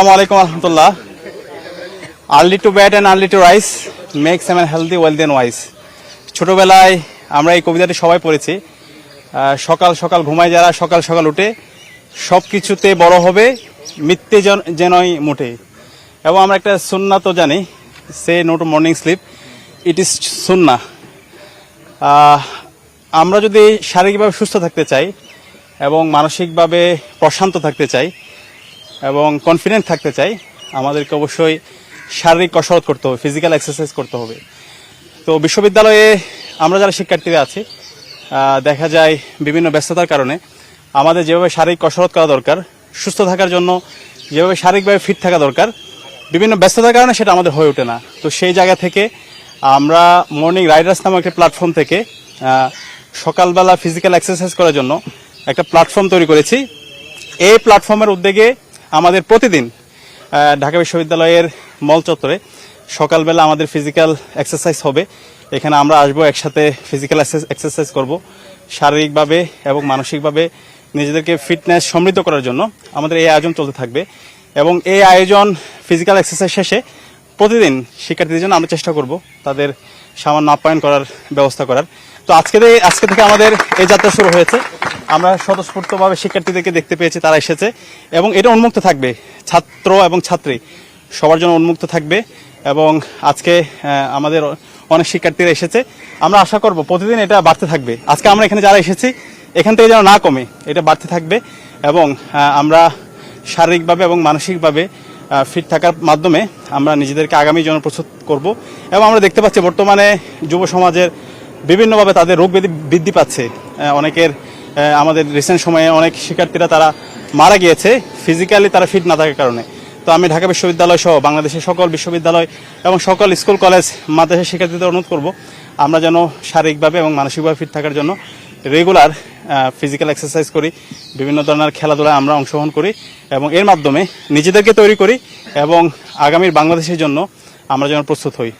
আসসালামু আলাইকুম রহমতুল্লাহ। Early to bed and early to rise makes a man healthy wealthy and wise. ছোটোবেলায় আমরা এই কবিতাটি সবাই পড়েছি। সকাল সকাল ঘুমায় যারা সকাল সকাল উঠে সব কিছুতে বড় হবে মিথ্যে যেনই মুঠে। এবং আমরা একটা সুন্নাহ তো জানি, say no to morning sleep, it is সুন্নাহ। আমরা যদি শারীরিকভাবে সুস্থ থাকতে চাই এবং মানসিকভাবে প্রশান্ত থাকতে চাই এবং কনফিডেন্ট থাকতে চাই, আমাদেরকে অবশ্যই শারীরিক কসরত করতে হবে, ফিজিক্যাল এক্সারসাইজ করতে হবে। তো বিশ্ববিদ্যালয়ে আমরা যারা শিক্ষার্থীরা আছি, দেখা যায় বিভিন্ন ব্যস্ততার কারণে আমাদের যেভাবে শারীরিক কসরত করা দরকার, সুস্থ থাকার জন্য যেভাবে শারীরিকভাবে ফিট থাকা দরকার, বিভিন্ন ব্যস্ততার কারণে সেটা আমাদের হয়ে ওঠে না। তো সেই জায়গা থেকে আমরা মর্নিং রাইডার্স নামক একটা প্ল্যাটফর্ম থেকে সকালবেলা ফিজিক্যাল এক্সারসাইজ করার জন্য একটা প্ল্যাটফর্ম তৈরি করেছি। এই প্ল্যাটফর্মের উদ্যোগে আমাদের প্রতিদিন ঢাকা বিশ্ববিদ্যালয়ের মল চত্বরে সকালবেলা আমাদের ফিজিক্যাল এক্সারসাইজ হবে। এখানে আমরা আসবো, একসাথে ফিজিক্যাল এক্সারসাইজ করব। শারীরিকভাবে এবং মানসিকভাবে নিজেদেরকে ফিটনেস সমৃদ্ধ করার জন্য আমাদের এই আয়োজন চলতে থাকবে। এবং এই আয়োজন ফিজিক্যাল এক্সারসাইজ শেষে প্রতিদিন শিক্ষার্থীদের জন্য আমরা চেষ্টা করব তাদের সামান্য আপ্যায়ন করার ব্যবস্থা করার। তো আজকে থেকে আমাদের এই যাত্রা শুরু হয়েছে। আমরা স্বতঃস্ফূর্তভাবে শিক্ষার্থীদেরকে দেখতে পেয়েছি, তারা এসেছে এবং এটা উন্মুক্ত থাকবে, ছাত্র এবং ছাত্রী সবার জন্য উন্মুক্ত থাকবে। এবং আজকে আমাদের অনেক শিক্ষার্থীরা এসেছে, আমরা আশা করব প্রতিদিন এটা বাড়তে থাকবে। আজকে আমরা এখানে যারা এসেছি এখান থেকে যেন না কমে, এটা বাড়তে থাকবে এবং আমরা শারীরিকভাবে এবং মানসিকভাবে ফিট থাকার মাধ্যমে আমরা নিজেদেরকে আগামী জন্য প্রস্তুত করব। এবং আমরা দেখতে পাচ্ছি বর্তমানে যুব সমাজের বিভিন্নভাবে তাদের রোগ ব্যাধি বৃদ্ধি পাচ্ছে। অনেকের আমাদের রিসেন্ট সময়ে অনেক শিক্ষার্থীরা তারা মারা গিয়েছে ফিজিক্যালি তারা ফিট না থাকার কারণে। তো আমি ঢাকা বিশ্ববিদ্যালয় সহ বাংলাদেশের সকল বিশ্ববিদ্যালয় এবং সকল স্কুল কলেজ মাদ্রাসা শিক্ষার্থীদের অনুরোধ করব আমরা যেন শারীরিকভাবে এবং মানসিকভাবে ফিট থাকার জন্য রেগুলার ফিজিক্যাল এক্সারসাইজ করি, বিভিন্ন ধরনের খেলাধুলায় আমরা অংশগ্রহণ করি এবং এর মাধ্যমে নিজেদেরকে তৈরি করি এবং আগামীর বাংলাদেশের জন্য আমরা যেন প্রস্তুত হই।